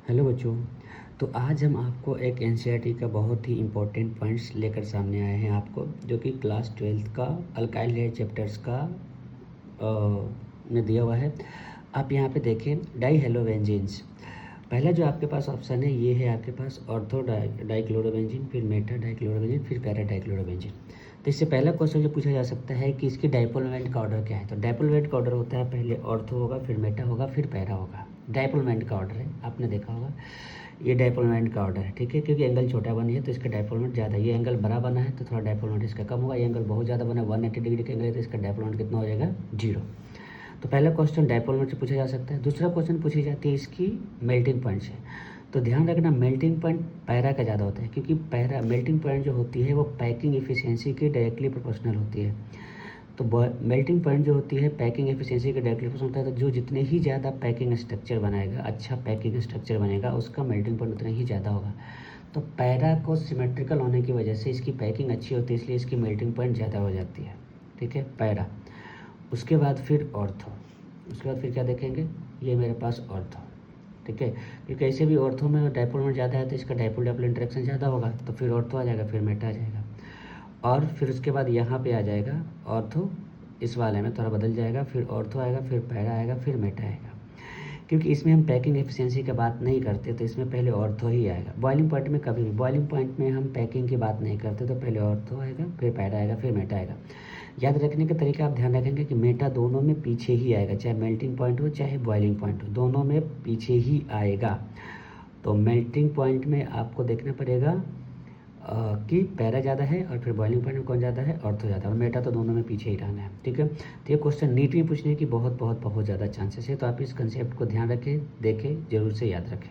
Hello बच्चों। तो आज हम आपको एक एनसीईआरटी का बहुत ही इम्पोर्टेंट पॉइंट्स लेकर सामने आए हैं आपको, जो कि क्लास 12th का अल्काइल हेड चैप्टर्स का में दिया हुआ है। आप यहाँ पे देखें डाईहेलोबेंजीन्स। पहला जो आपके पास ऑप्शन है ये है आपके पास ऑर्थो डाइक्लोरोबेंजीन, फिर मेटा डाइक्लोरोबेंजीन, फिर पैरा डाइक्लोरोबेंजीन। तो इससे पहला क्वेश्चन जो पूछा जा सकता है कि इसकी डाइपोल मोमेंट का ऑर्डर क्या है। तो डाइपोल मोमेंट का ऑर्डर होता है पहले ऑर्थो होगा, फिर मेटा होगा, फिर पैरा होगा। डाइपोल मोमेंट का ऑर्डर है, आपने देखा होगा। ये डाइपोल मोमेंट का ऑर्डर है, ठीक है, क्योंकि एंगल छोटा बनी है तो इसका डाइपोल मोमेंट ज़्यादा है। ये एंगल बड़ा बना है तो थोड़ा डाइपोल मोमेंट इसका कम होगा। ये एंगल बहुत ज़्यादा बना है 180 डिग्री का एंगल है तो इसका डाइपोल मोमेंट कितना हो जाएगा, 0। तो पहला क्वेश्चन डाइपोल मोमेंट से पूछा जा सकता है। दूसरा क्वेश्चन पूछी जाती है इसकी मेल्टिंग पॉइंट से। तो ध्यान रखना मेल्टिंग पॉइंट पैरा का ज़्यादा होता है, क्योंकि पैरा मेल्टिंग पॉइंट जो होती है वो पैकिंग एफिशिएंसी के डायरेक्टली प्रोपोर्शनल होती है। तो मेल्टिंग पॉइंट जो होती है पैकिंग एफिशिएंसी के डायरेक्टली प्रोपोर्शनल होता है। तो जो जितने ही ज़्यादा पैकिंग स्ट्रक्चर बनाएगा, अच्छा पैकिंग स्ट्रक्चर बनेगा, उसका मेल्टिंग पॉइंट उतना ही ज़्यादा होगा। तो पैरा को सिमेट्रिकल होने की वजह से इसकी पैकिंग अच्छी होती है, इसलिए इसकी मेल्टिंग पॉइंट ज़्यादा हो जाती है, ठीक है, पैरा। उसके बाद फिर ऑर्थो। उसके बाद फिर क्या देखेंगे, ये मेरे पास ऑर्थो, ठीक है, क्योंकि ऐसे भी ऑर्थो में डाइपोल मोमेंट ज़्यादा है तो इसका डाइपोल डाइपोल इंटरेक्शन ज़्यादा होगा। तो फिर ऑर्थो आ जाएगा, फिर मेटा आ जाएगा, और फिर उसके बाद यहाँ पे आ जाएगा ऑर्थो। इस वाले में थोड़ा बदल जाएगा, फिर ऑर्थो आएगा, फिर पैरा आएगा, फिर मेटा आएगा। क्योंकि इसमें हम पैकिंग एफिशिएंसी की बात नहीं करते तो इसमें पहले ऑर्थो ही आएगा। बॉइलिंग पॉइंट में कभी भी बॉइलिंग पॉइंट में हम पैकिंग की बात नहीं करते तो पहले ऑर्थो आएगा, फिर पैरा आएगा, फिर मेटा आएगा। याद रखने का तरीका आप ध्यान रखेंगे कि मेटा दोनों में पीछे ही आएगा, चाहे मेल्टिंग पॉइंट हो चाहे बॉइलिंग पॉइंट हो, दोनों में पीछे ही आएगा। तो मेल्टिंग पॉइंट में आपको देखना पड़ेगा कि पैरा ज़्यादा है, और फिर बॉइलिंग पॉइंट में कौन ज़्यादा है, ऑर्थो ज़्यादा है, और मेटा तो दोनों में पीछे ही रहना है, ठीक है। तो ये क्वेश्चन नीट में पूछने की बहुत बहुत बहुत ज़्यादा चांसेस है। तो आप इस कंसेप्ट को ध्यान रखें, देखें, जरूर से याद रखें।